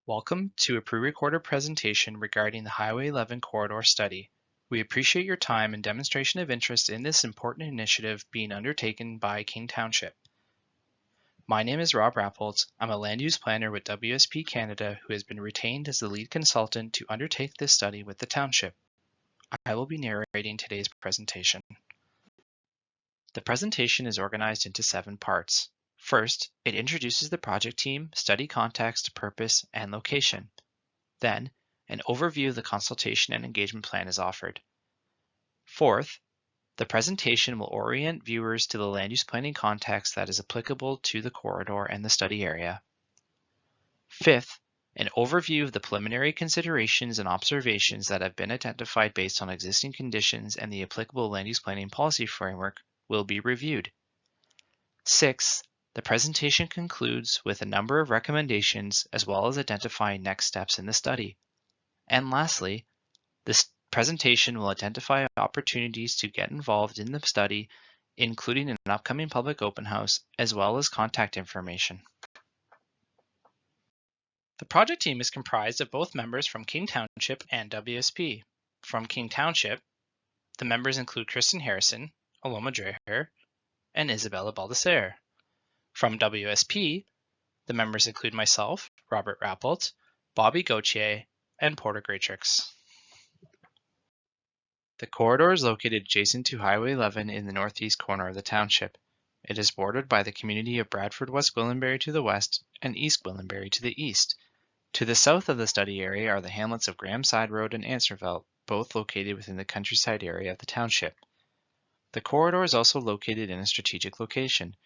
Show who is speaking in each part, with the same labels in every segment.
Speaker 1: Welcome to a pre-recorded presentation regarding the Highway 11 corridor study. We appreciate your time and demonstration of interest in this important initiative being undertaken by King Township. My name is Rob Rappold. I'm a land use planner with WSP Canada who has been retained as the lead consultant to undertake this study with the Township. I will be narrating today's presentation. The presentation is organized into 7 parts. First, it introduces the project team, study context, purpose, and location. Then, an overview of the consultation and engagement plan is offered. Fourth, the presentation will orient viewers to the land use planning context that is applicable to the corridor and the study area. Fifth, an overview of the preliminary considerations and observations that have been identified based on existing conditions and the applicable land use planning policy framework will be reviewed. Sixth, the presentation concludes with a number of recommendations as well as identifying next steps in the study. And lastly, this presentation will identify opportunities to get involved in the study, including an upcoming public open house, as well as contact information. The project team is comprised of both members from King Township and WSP. From King Township, the members include Kristen Harrison, Aloma Dreher, and Isabella Baldassare. From WSP, the members include myself, Robert Rappold, Bobby Gauthier, and Porter Graytrix. The corridor is located adjacent to Highway 11 in the northeast corner of the township. It is bordered by the community of Bradford West Gwillimbury to the west and East Gwillimbury to the east. To the south of the study area are the hamlets of Graham Side Road and Answervelt, both located within the countryside area of the township. The corridor is also located in a strategic location.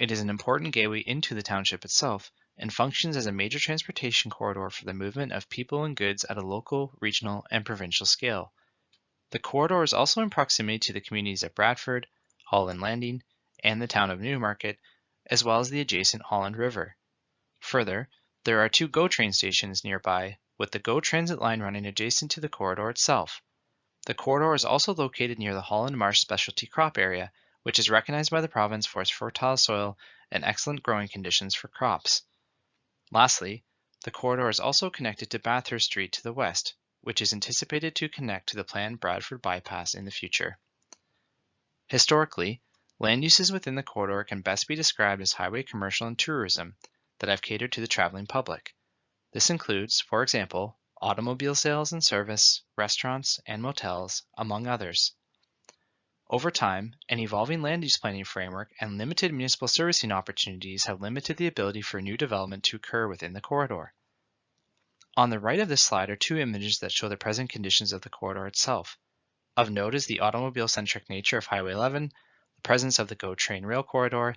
Speaker 1: It is an important gateway into the township itself and functions as a major transportation corridor for the movement of people and goods at a local, regional, and provincial scale. The corridor is also in proximity to the communities of Bradford, Holland Landing, and the town of Newmarket, as well as the adjacent Holland River. Further, there are 2 GO train stations nearby, with the GO transit line running adjacent to the corridor itself. The corridor is also located near the Holland Marsh specialty crop area, which is recognized by the province for its fertile soil and excellent growing conditions for crops. Lastly, the corridor is also connected to Bathurst Street to the west, which is anticipated to connect to the planned Bradford bypass in the future. Historically, land uses within the corridor can best be described as highway commercial and tourism that have catered to the traveling public. This includes, for example, automobile sales and service, restaurants, and motels, among others. Over time, an evolving land use planning framework and limited municipal servicing opportunities have limited the ability for new development to occur within the corridor. On the right of this slide are 2 images that show the present conditions of the corridor itself. Of note is the automobile-centric nature of Highway 11, the presence of the GO train rail corridor,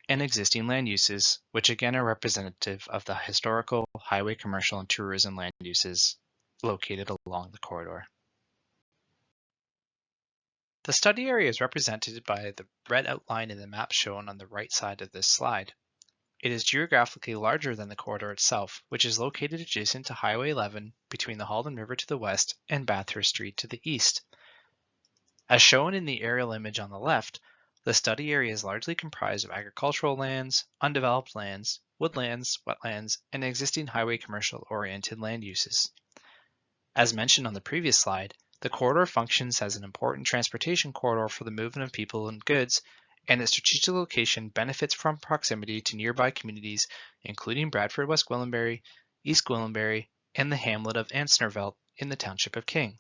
Speaker 1: and existing land uses, which again are representative of the historical highway commercial and tourism land uses located along the corridor. The study area is represented by the red outline in the map shown on the right side of this slide. It is geographically larger than the corridor itself, which is located adjacent to Highway 11 between the Holland River to the west and Bathurst Street to the east. As shown in the aerial image on the left, the study area is largely comprised of agricultural lands, undeveloped lands, woodlands, wetlands, and existing highway commercial-oriented land uses. As mentioned on the previous slide, the corridor functions as an important transportation corridor for the movement of people and goods, and its strategic location benefits from proximity to nearby communities including Bradford West Gwillimbury, East Gwillimbury, and the hamlet of Answervelt in the Township of King.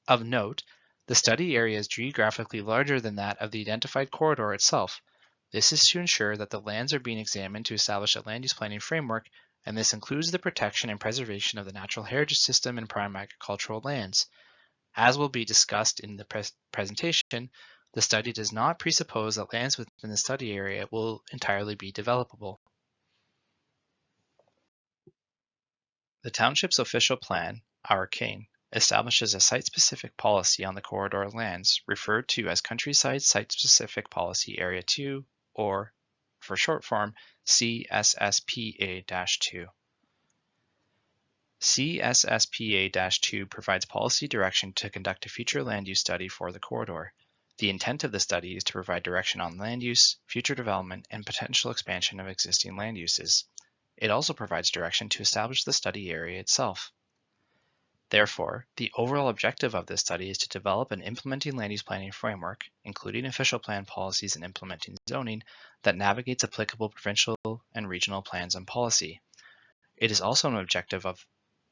Speaker 1: Of note, the study area is geographically larger than that of the identified corridor itself. This is to ensure that the lands are being examined to establish a land use planning framework, and this includes the protection and preservation of the natural heritage system and prime agricultural lands. As will be discussed in the presentation, the study does not presuppose that lands within the study area will entirely be developable. The Township's official plan, Our King, establishes a site-specific policy on the corridor lands referred to as Countryside Site-Specific Policy Area 2, or, for short form, CSSPA-2. CSSPA-2 provides policy direction to conduct a future land use study for the corridor. The intent of the study is to provide direction on land use, future development, and potential expansion of existing land uses. It also provides direction to establish the study area itself. Therefore, the overall objective of this study is to develop an implementing land use planning framework, including official plan policies and implementing zoning, that navigates applicable provincial and regional plans and policy. It is also an objective of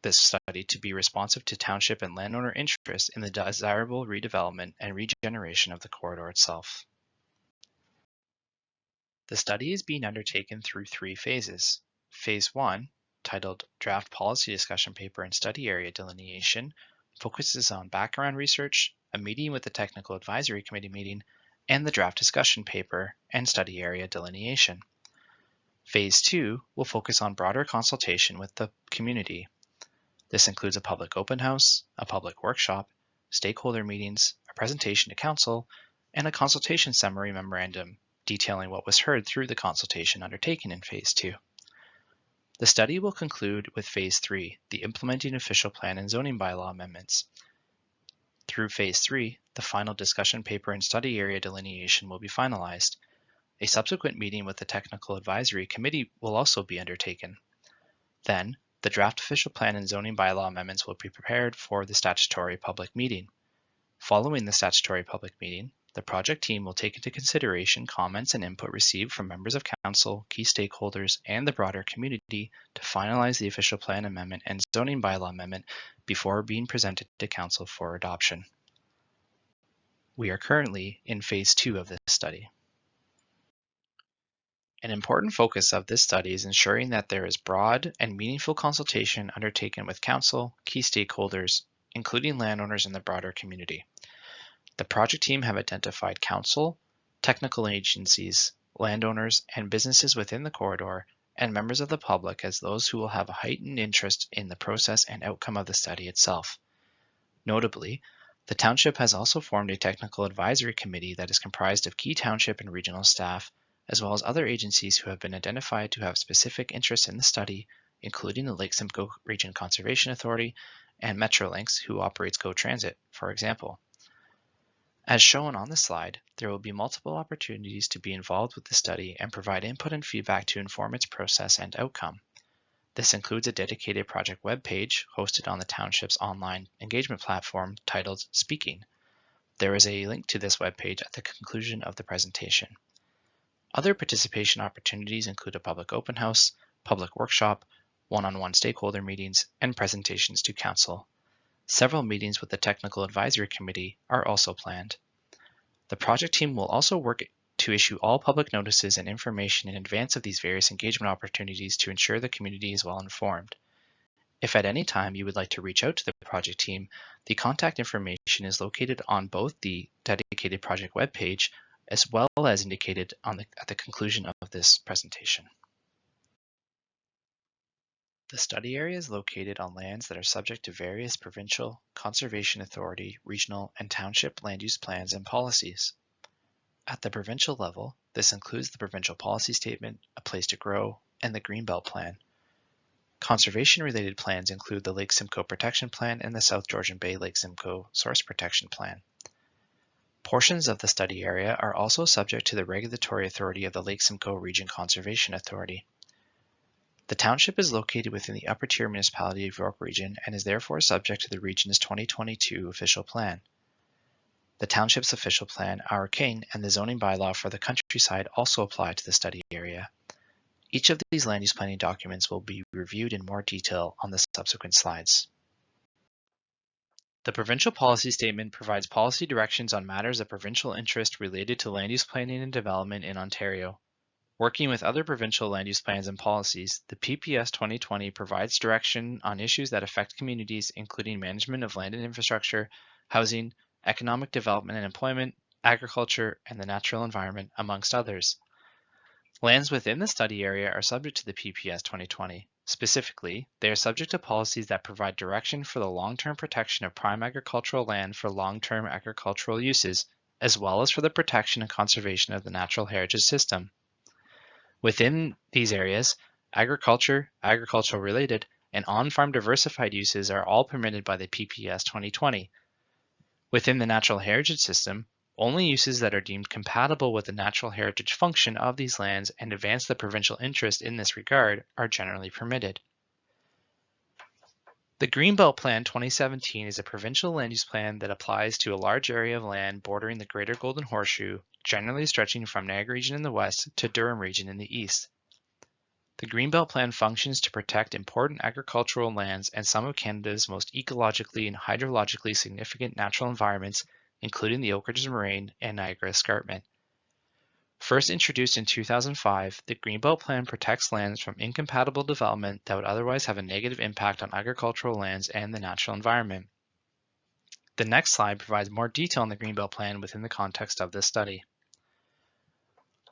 Speaker 1: this study to be responsive to township and landowner interest in the desirable redevelopment and regeneration of the corridor itself. The study is being undertaken through 3 phases. Phase 1, titled Draft Policy Discussion Paper and Study Area Delineation, focuses on background research, a meeting with the Technical Advisory Committee meeting, and the draft discussion paper and study area delineation. Phase 2 will focus on broader consultation with the community. This includes a public open house, a public workshop, stakeholder meetings, a presentation to council, and a consultation summary memorandum detailing what was heard through the consultation undertaken in Phase 2. The study will conclude with Phase 3, the implementing official plan and zoning bylaw amendments. Through Phase 3, the final discussion paper and study area delineation will be finalized. A subsequent meeting with the Technical Advisory Committee will also be undertaken. Then, the draft official plan and zoning bylaw amendments will be prepared for the statutory public meeting. Following the statutory public meeting, the project team will take into consideration comments and input received from members of council, key stakeholders, and the broader community to finalize the official plan amendment and zoning bylaw amendment before being presented to council for adoption. We are currently in Phase 2 of this study. An important focus of this study is ensuring that there is broad and meaningful consultation undertaken with council, key stakeholders, including landowners and the broader community. The project team have identified council, technical agencies, landowners, and businesses within the corridor, and members of the public as those who will have a heightened interest in the process and outcome of the study itself. Notably, the township has also formed a technical advisory committee that is comprised of key township and regional staff, as well as other agencies who have been identified to have specific interests in the study, including the Lake Simcoe Region Conservation Authority and Metrolinx, who operates GO Transit, for example. As shown on the slide, there will be multiple opportunities to be involved with the study and provide input and feedback to inform its process and outcome. This includes a dedicated project webpage hosted on the township's online engagement platform titled Speaking. There is a link to this webpage at the conclusion of the presentation. Other participation opportunities include a public open house, public workshop, one-on-one stakeholder meetings, and presentations to council. Several meetings with the Technical Advisory Committee are also planned. The project team will also work to issue all public notices and information in advance of these various engagement opportunities to ensure the community is well informed. If at any time you would like to reach out to the project team, the contact information is located on both the dedicated project webpage as well as indicated at the conclusion of this presentation. The study area is located on lands that are subject to various provincial, conservation authority, regional, and township land use plans and policies. At the provincial level, this includes the Provincial Policy Statement, A Place to Grow, and the Greenbelt Plan. Conservation-related plans include the Lake Simcoe Protection Plan and the South Georgian Bay Lake Simcoe Source Protection Plan. Portions of the study area are also subject to the regulatory authority of the Lake Simcoe Region Conservation Authority. The township is located within the upper tier municipality of York Region and is therefore subject to the region's 2022 official plan. The township's official plan, Our King, and the zoning bylaw for the countryside also apply to the study area. Each of these land use planning documents will be reviewed in more detail on the subsequent slides. The Provincial Policy Statement provides policy directions on matters of provincial interest related to land use planning and development in Ontario. Working with other provincial land use plans and policies, the PPS 2020 provides direction on issues that affect communities, including management of land and infrastructure, housing, economic development and employment, agriculture, and the natural environment, amongst others. Lands within the study area are subject to the PPS 2020. Specifically, they are subject to policies that provide direction for the long-term protection of prime agricultural land for long-term agricultural uses, as well as for the protection and conservation of the natural heritage system. Within these areas, agriculture, agricultural-related, and on-farm diversified uses are all permitted by the PPS 2020. Within the natural heritage system, Only uses that are deemed compatible with the natural heritage function of these lands and advance the provincial interest in this regard are generally permitted. The Greenbelt Plan 2017 is a provincial land use plan that applies to a large area of land bordering the Greater Golden Horseshoe, generally stretching from Niagara Region in the west to Durham Region in the east. The Greenbelt Plan functions to protect important agricultural lands and some of Canada's most ecologically and hydrologically significant natural environments, including the Oak Ridges Moraine and Niagara Escarpment. First introduced in 2005, the Greenbelt Plan protects lands from incompatible development that would otherwise have a negative impact on agricultural lands and the natural environment. The next slide provides more detail on the Greenbelt Plan within the context of this study.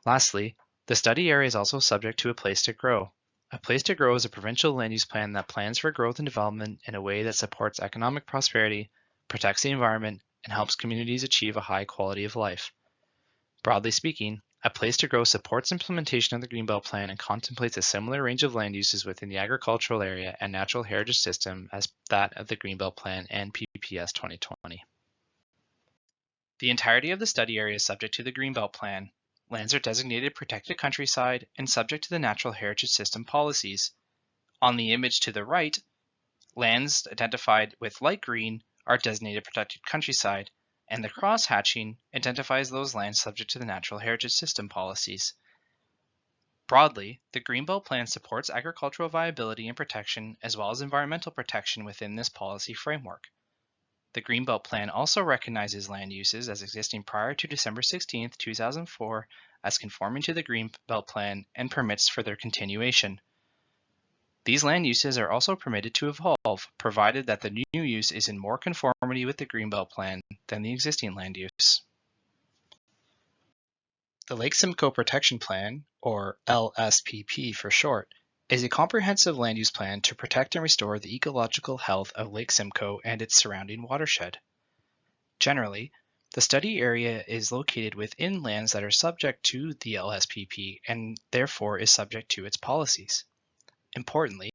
Speaker 1: Lastly, the study area is also subject to a place to grow. A place to grow is a provincial land use plan that plans for growth and development in a way that supports economic prosperity, protects the environment, and helps communities achieve a high quality of life. Broadly speaking, a place to grow supports implementation of the Greenbelt Plan and contemplates a similar range of land uses within the agricultural area and natural heritage system as that of the Greenbelt Plan and PPS 2020. The entirety of the study area is subject to the Greenbelt Plan. Lands are designated protected countryside and subject to the natural heritage system policies. On the image to the right, lands identified with light green are designated protected countryside, and the cross-hatching identifies those lands subject to the natural heritage system policies. Broadly, the Greenbelt Plan supports agricultural viability and protection as well as environmental protection within this policy framework. The Greenbelt Plan also recognizes land uses as existing prior to December 16, 2004 as conforming to the Greenbelt Plan and permits for their continuation. These land uses are also permitted to evolve, provided that the new use is in more conformity with the Greenbelt Plan than the existing land use. The Lake Simcoe Protection Plan, or LSPP for short, is a comprehensive land use plan to protect and restore the ecological health of Lake Simcoe and its surrounding watershed. Generally, the study area is located within lands that are subject to the LSPP and therefore is subject to its policies. Importantly,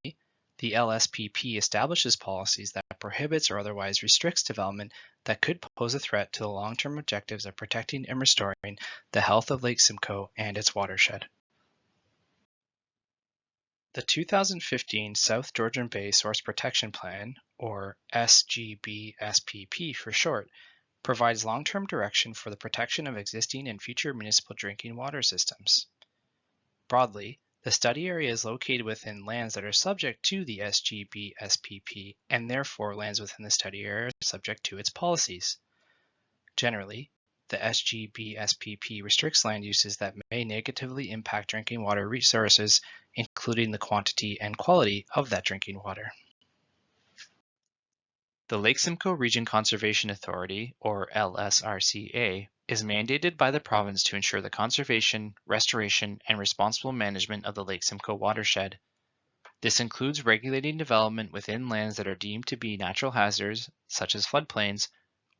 Speaker 1: the LSPP establishes policies that prohibits or otherwise restricts development that could pose a threat to the long-term objectives of protecting and restoring the health of Lake Simcoe and its watershed. The 2015 South Georgian Bay Source Protection Plan, or SGBSPP for short, provides long-term direction for the protection of existing and future municipal drinking water systems. Broadly, the study area is located within lands that are subject to the SGBSPP and therefore lands within the study area are subject to its policies. Generally, the SGBSPP restricts land uses that may negatively impact drinking water resources, including the quantity and quality of that drinking water. The Lake Simcoe Region Conservation Authority, or LSRCA, is mandated by the province to ensure the conservation, restoration, and responsible management of the Lake Simcoe watershed. This includes regulating development within lands that are deemed to be natural hazards, such as floodplains,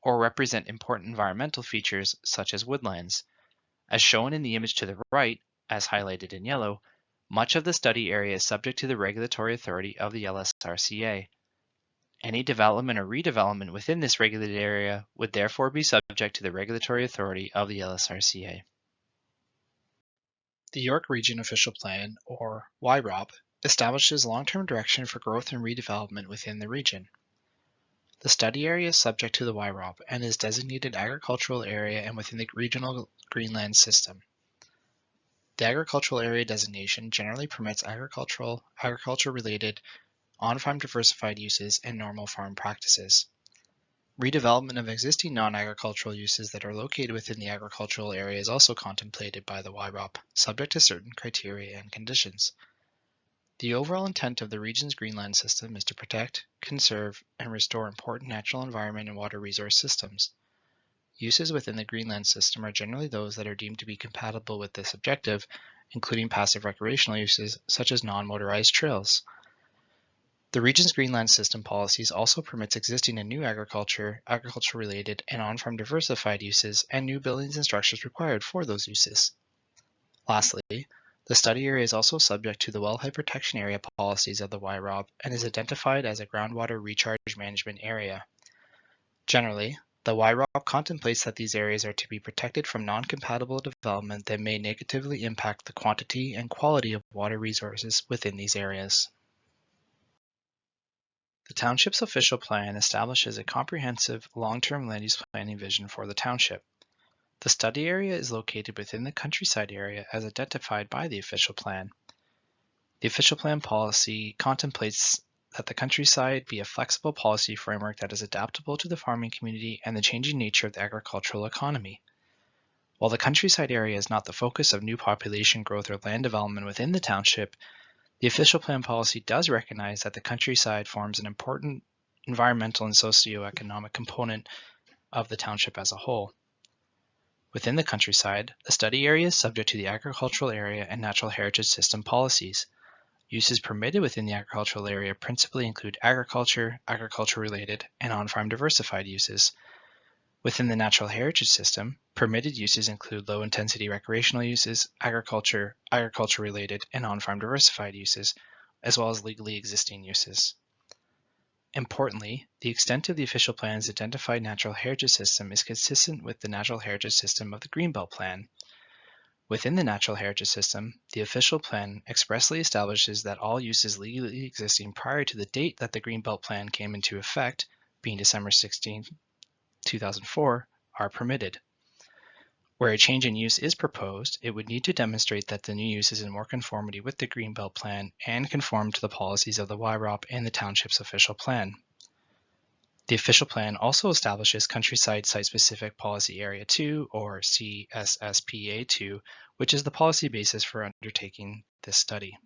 Speaker 1: or represent important environmental features, such as woodlands. As shown in the image to the right, as highlighted in yellow, much of the study area is subject to the regulatory authority of the LSRCA. Any development or redevelopment within this regulated area would therefore be subject to the regulatory authority of the LSRCA. The York Region Official Plan, or YROP, establishes long-term direction for growth and redevelopment within the region. The study area is subject to the YROP and is designated agricultural area and within the regional Greenland system. The agricultural area designation generally permits agriculture-related on-farm diversified uses and normal farm practices. Redevelopment of existing non-agricultural uses that are located within the agricultural area is also contemplated by the YROP, subject to certain criteria and conditions. The overall intent of the region's Greenland system is to protect, conserve, and restore important natural environment and water resource systems. Uses within the Greenland system are generally those that are deemed to be compatible with this objective, including passive recreational uses such as non-motorized trails. The region's Greenland system policies also permits existing and new agriculture-related, and on-farm diversified uses, and new buildings and structures required for those uses. Lastly, the study area is also subject to the wellhead protection area policies of the YROP and is identified as a groundwater recharge management area. Generally, The YROP contemplates that these areas are to be protected from non-compatible development that may negatively impact the quantity and quality of water resources within these areas. The township's official plan establishes a comprehensive long-term land use planning vision for the township. The study area is located within the countryside area as identified by the official plan. The official plan policy contemplates that the countryside be a flexible policy framework that is adaptable to the farming community and the changing nature of the agricultural economy. While the countryside area is not the focus of new population growth or land development within the township, the official plan policy does recognize that the countryside forms an important environmental and socioeconomic component of the township as a whole. Within the countryside, the study area is subject to the agricultural area and natural heritage system policies. Uses permitted within the agricultural area principally include agriculture, agriculture-related, and on-farm diversified uses. Within the natural heritage system, permitted uses include low-intensity recreational uses, agriculture, agriculture-related, and on-farm diversified uses, as well as legally existing uses. Importantly, the extent of the official plan's identified natural heritage system is consistent with the natural heritage system of the Greenbelt Plan. Within the natural heritage system, the official plan expressly establishes that all uses legally existing prior to the date that the Greenbelt Plan came into effect, being December 16, 2004, are permitted. Where a change in use is proposed, it would need to demonstrate that the new use is in more conformity with the Greenbelt Plan and conform to the policies of the YROP and the township's official plan. The official plan also establishes Countryside Site-Specific Policy Area 2, or CSSPA2, which is the policy basis for undertaking this study.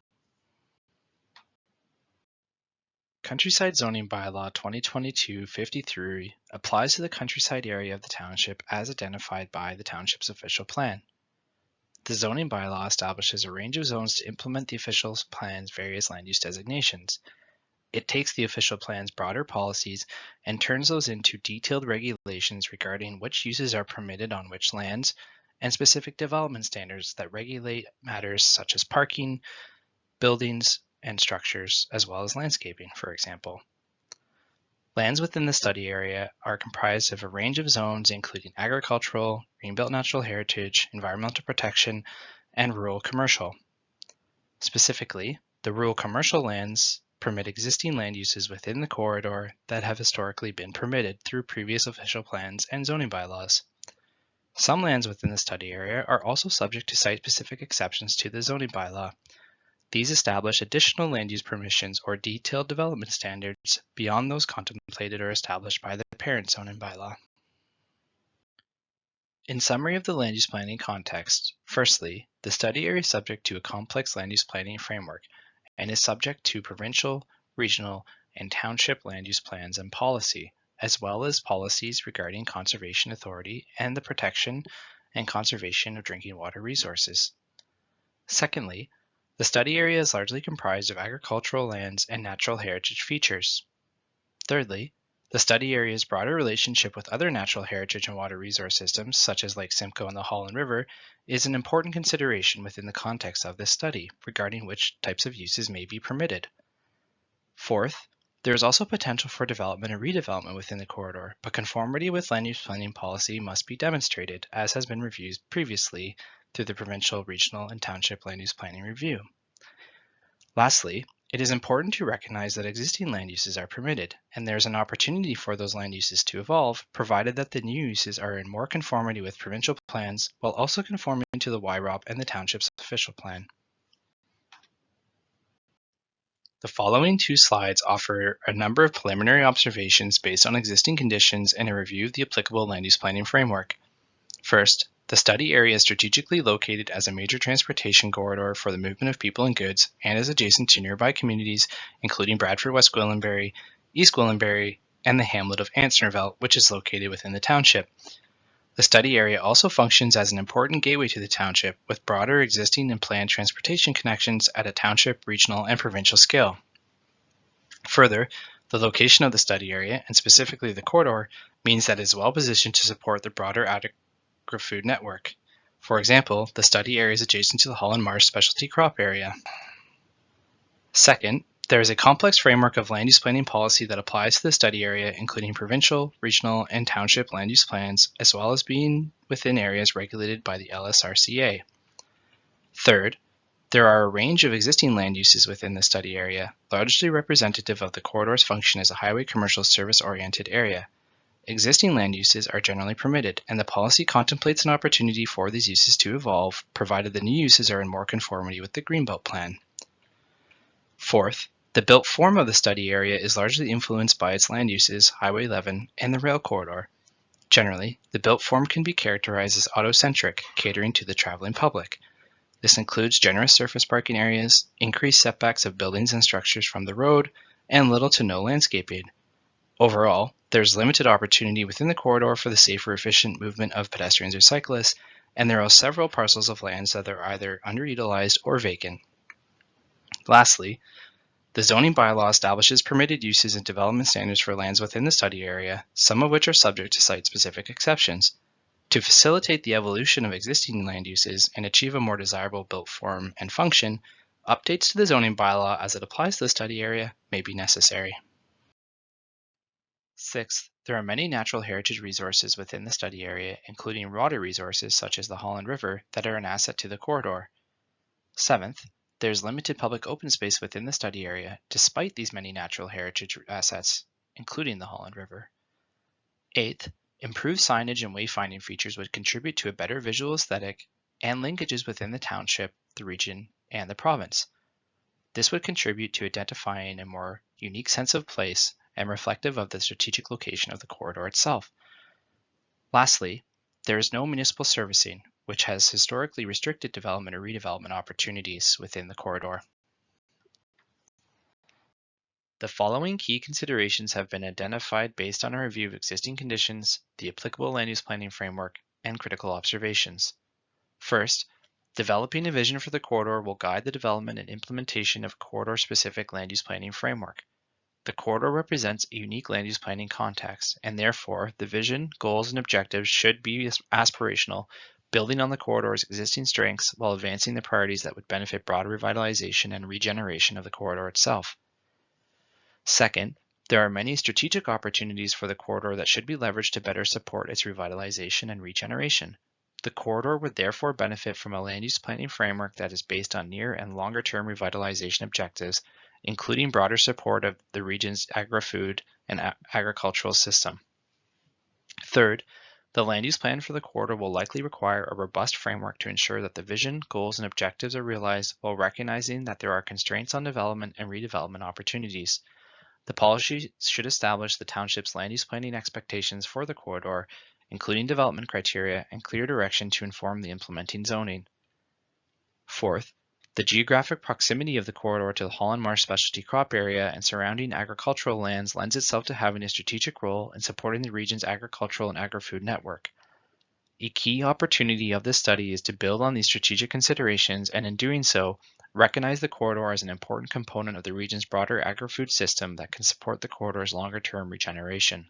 Speaker 1: Countryside Zoning Bylaw 2022-53 applies to the countryside area of the township as identified by the township's official plan. The zoning bylaw establishes a range of zones to implement the official plan's various land use designations. It takes the official plan's broader policies and turns those into detailed regulations regarding which uses are permitted on which lands and specific development standards that regulate matters such as parking, buildings, and structures, as well as landscaping, for example. Lands within the study area are comprised of a range of zones including agricultural, greenbelt natural heritage, environmental protection, and rural commercial. Specifically, the rural commercial lands permit existing land uses within the corridor that have historically been permitted through previous official plans and zoning bylaws. Some lands within the study area are also subject to site-specific exceptions to the zoning bylaw. These establish additional land use permissions or detailed development standards beyond those contemplated or established by the parent zoning bylaw. In summary of the land use planning context, firstly, the study area is subject to a complex land use planning framework and is subject to provincial, regional, and township land use plans and policy, as well as policies regarding conservation authority and the protection and conservation of drinking water resources. Secondly, the study area is largely comprised of agricultural lands and natural heritage features. Thirdly, the study area's broader relationship with other natural heritage and water resource systems, such as Lake Simcoe and the Holland River, is an important consideration within the context of this study regarding which types of uses may be permitted. Fourth, there is also potential for development and redevelopment within the corridor, but conformity with land use planning policy must be demonstrated, as has been reviewed previously through the provincial, regional, and township land use planning review. Lastly, it is important to recognize that existing land uses are permitted, and there is an opportunity for those land uses to evolve, provided that the new uses are in more conformity with provincial plans, while also conforming to the YROP and the township's official plan. The following two slides offer a number of preliminary observations based on existing conditions and a review of the applicable land use planning framework. First, the study area is strategically located as a major transportation corridor for the movement of people and goods and is adjacent to nearby communities including Bradford, West Gwillimbury, East Gwillimbury, and the hamlet of Ansnervelt, which is located within the township. The study area also functions as an important gateway to the township with broader existing and planned transportation connections at a township, regional, and provincial scale. Further, the location of the study area, and specifically the corridor, means that it is well positioned to support the broader agri-food network. For example, the study area is adjacent to the Holland Marsh specialty crop area. Second, There is a complex framework of land use planning policy that applies to the study area, including provincial, regional, and township land use plans, as well as being within areas regulated by the LSRCA. Third, there are a range of existing land uses within the study area, largely representative of the corridor's function as a highway commercial service-oriented area. Existing land uses are generally permitted, and the policy contemplates an opportunity for these uses to evolve, provided the new uses are in more conformity with the Greenbelt Plan. Fourth, the built form of the study area is largely influenced by its land uses, Highway 11, and the rail corridor. Generally, the built form can be characterized as autocentric, catering to the traveling public. This includes generous surface parking areas, increased setbacks of buildings and structures from the road, and little to no landscaping. Overall, there is limited opportunity within the corridor for the safe or efficient movement of pedestrians or cyclists, and there are several parcels of lands that are either underutilized or vacant. Lastly, the zoning bylaw establishes permitted uses and development standards for lands within the study area, some of which are subject to site-specific exceptions. To facilitate the evolution of existing land uses and achieve a more desirable built form and function, updates to the zoning bylaw as it applies to the study area may be necessary. Sixth, there are many natural heritage resources within the study area, including water resources such as the Holland River, that are an asset to the corridor. Seventh, there is limited public open space within the study area, despite these many natural heritage assets, including the Holland River. Eighth, improved signage and wayfinding features would contribute to a better visual aesthetic and linkages within the township, the region, and the province. This would contribute to identifying a more unique sense of place and reflective of the strategic location of the corridor itself. Lastly, there is no municipal servicing, which has historically restricted development or redevelopment opportunities within the corridor. The following key considerations have been identified based on a review of existing conditions, the applicable land use planning framework, and critical observations. First, developing a vision for the corridor will guide the development and implementation of a corridor-specific land use planning framework. The corridor represents a unique land use planning context, and therefore the vision, goals, and objectives should be aspirational, building on the corridor's existing strengths while advancing the priorities that would benefit broader revitalization and regeneration of the corridor itself. Second, there are many strategic opportunities for the corridor that should be leveraged to better support its revitalization and regeneration. The corridor would therefore benefit from a land use planning framework that is based on near and longer term revitalization objectives, including broader support of the region's agri-food and agricultural system. Third, the land use plan for the corridor will likely require a robust framework to ensure that the vision, goals, and objectives are realized while recognizing that there are constraints on development and redevelopment opportunities. The policy should establish the township's land use planning expectations for the corridor, including development criteria and clear direction to inform the implementing zoning. Fourth, the geographic proximity of the corridor to the Holland Marsh specialty crop area and surrounding agricultural lands lends itself to having a strategic role in supporting the region's agricultural and agri-food network. A key opportunity of this study is to build on these strategic considerations and, in doing so, recognize the corridor as an important component of the region's broader agri-food system that can support the corridor's longer-term regeneration.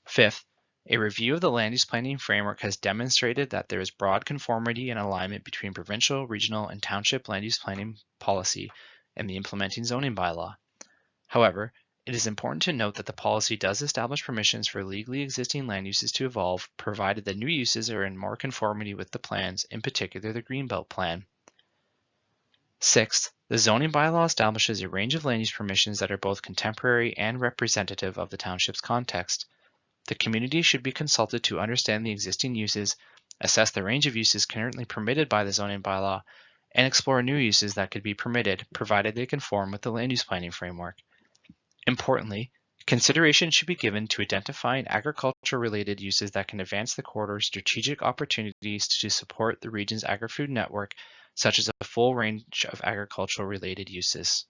Speaker 1: Fifth, a review of the land use planning framework has demonstrated that there is broad conformity and alignment between provincial, regional, and township land use planning policy and the implementing zoning bylaw. However, it is important to note that the policy does establish permissions for legally existing land uses to evolve, provided the new uses are in more conformity with the plans, in particular the Greenbelt Plan. Sixth, the zoning bylaw establishes a range of land use permissions that are both contemporary and representative of the township's context. The community should be consulted to understand the existing uses, assess the range of uses currently permitted by the zoning bylaw, and explore new uses that could be permitted, provided they conform with the land use planning framework. Importantly, consideration should be given to identifying agriculture-related uses that can advance the corridor's strategic opportunities to support the region's agri-food network, such as a full range of agricultural-related uses.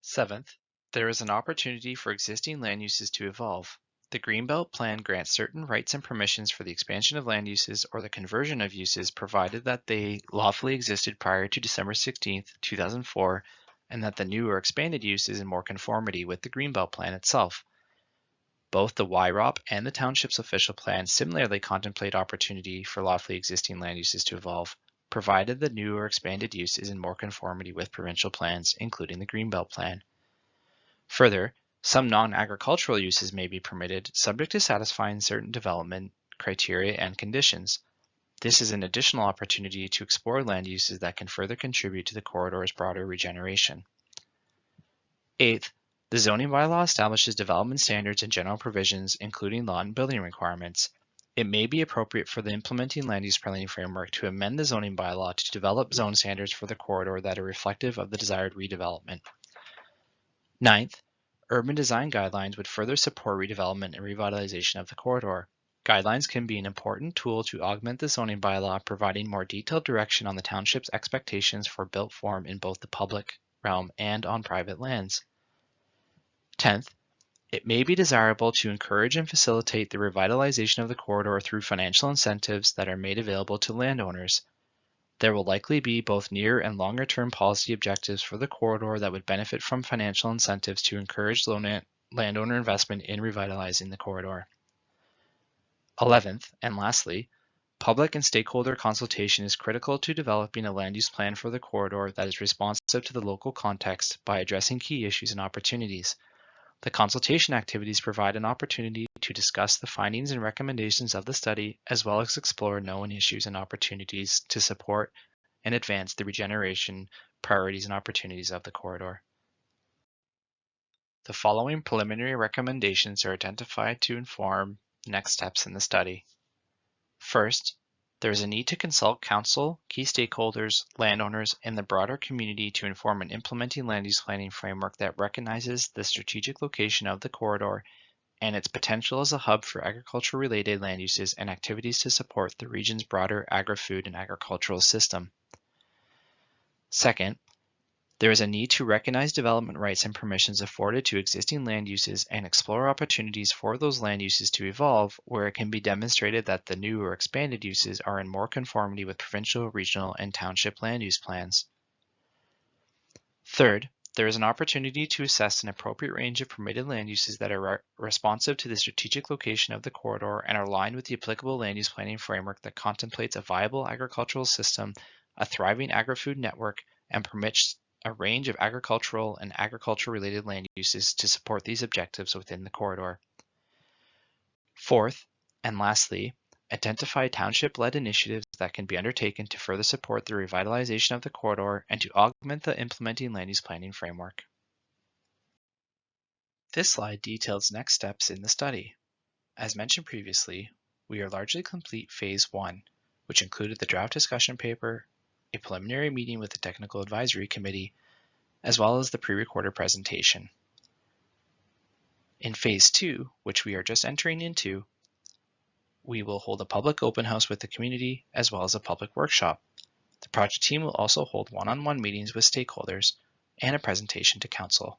Speaker 1: Seventh, there is an opportunity for existing land uses to evolve. The Greenbelt Plan grants certain rights and permissions for the expansion of land uses or the conversion of uses, provided that they lawfully existed prior to December 16, 2004, and that the new or expanded use is in more conformity with the Greenbelt Plan itself. Both the YROP and the Township's official plan similarly contemplate opportunity for lawfully existing land uses to evolve, provided the new or expanded use is in more conformity with provincial plans, including the Greenbelt Plan. Further, some non-agricultural uses may be permitted, subject to satisfying certain development criteria and conditions. This is an additional opportunity to explore land uses that can further contribute to the corridor's broader regeneration. Eighth, the zoning bylaw establishes development standards and general provisions, including lot and building requirements. It may be appropriate for the implementing land use planning framework to amend the zoning bylaw to develop zone standards for the corridor that are reflective of the desired redevelopment. Ninth, urban design guidelines would further support redevelopment and revitalization of the corridor. Guidelines can be an important tool to augment the zoning bylaw, providing more detailed direction on the township's expectations for built form in both the public realm and on private lands. 10th, it may be desirable to encourage and facilitate the revitalization of the corridor through financial incentives that are made available to landowners. There will likely be both near and longer-term policy objectives for the corridor that would benefit from financial incentives to encourage landowner investment in revitalizing the corridor. 11th, and lastly, public and stakeholder consultation is critical to developing a land use plan for the corridor that is responsive to the local context by addressing key issues and opportunities. The consultation activities provide an opportunity to discuss the findings and recommendations of the study, as well as explore known issues and opportunities to support and advance the regeneration priorities and opportunities of the corridor. The following preliminary recommendations are identified to inform next steps in the study. First, there is a need to consult council, key stakeholders, landowners, and the broader community to inform an implementing land use planning framework that recognizes the strategic location of the corridor and its potential as a hub for agriculture-related land uses and activities to support the region's broader agri-food and agricultural system. Second, there is a need to recognize development rights and permissions afforded to existing land uses and explore opportunities for those land uses to evolve where it can be demonstrated that the new or expanded uses are in more conformity with provincial, regional, and township land use plans. Third, there is an opportunity to assess an appropriate range of permitted land uses that are responsive to the strategic location of the corridor and are aligned with the applicable land use planning framework that contemplates a viable agricultural system, a thriving agri-food network, and permits a range of agricultural and agriculture-related land uses to support these objectives within the corridor. Fourth, and lastly, identify township-led initiatives that can be undertaken to further support the revitalization of the corridor and to augment the implementing land use planning framework. This slide details next steps in the study. As mentioned previously, we are largely complete Phase 1, which included the draft discussion paper, a preliminary meeting with the Technical Advisory Committee, as well as the pre-recorded presentation. In Phase 2, which we are just entering into, we will hold a public open house with the community as well as a public workshop. The project team will also hold one-on-one meetings with stakeholders and a presentation to Council.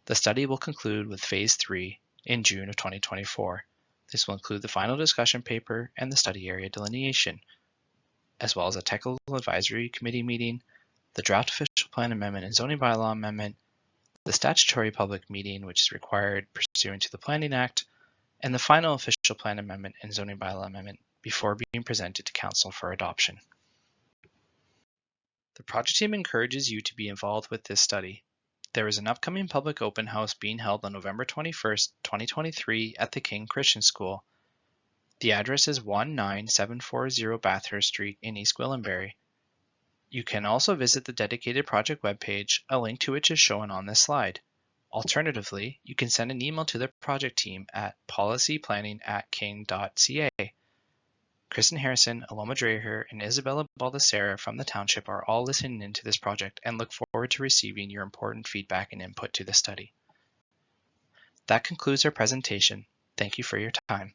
Speaker 1: The study will conclude with Phase 3 in June of 2024. This will include the final discussion paper and the study area delineation, as well as a Technical Advisory Committee meeting, the draft official plan amendment and zoning bylaw amendment, the statutory public meeting which is required pursuant to the Planning Act, and the final official plan amendment and zoning bylaw amendment before being presented to Council for adoption. The project team encourages you to be involved with this study. There is an upcoming public open house being held on November 21st, 2023 at the King Christian School. The address is 19740 Bathurst Street in East Gwillimbury. You can also visit the dedicated project webpage, a link to which is shown on this slide. Alternatively, you can send an email to the project team at policyplanning@king.ca. Kristen Harrison, Aloma Dreher, and Isabella Baldessera from the Township are all listening into this project and look forward to receiving your important feedback and input to the study. That concludes our presentation. Thank you for your time.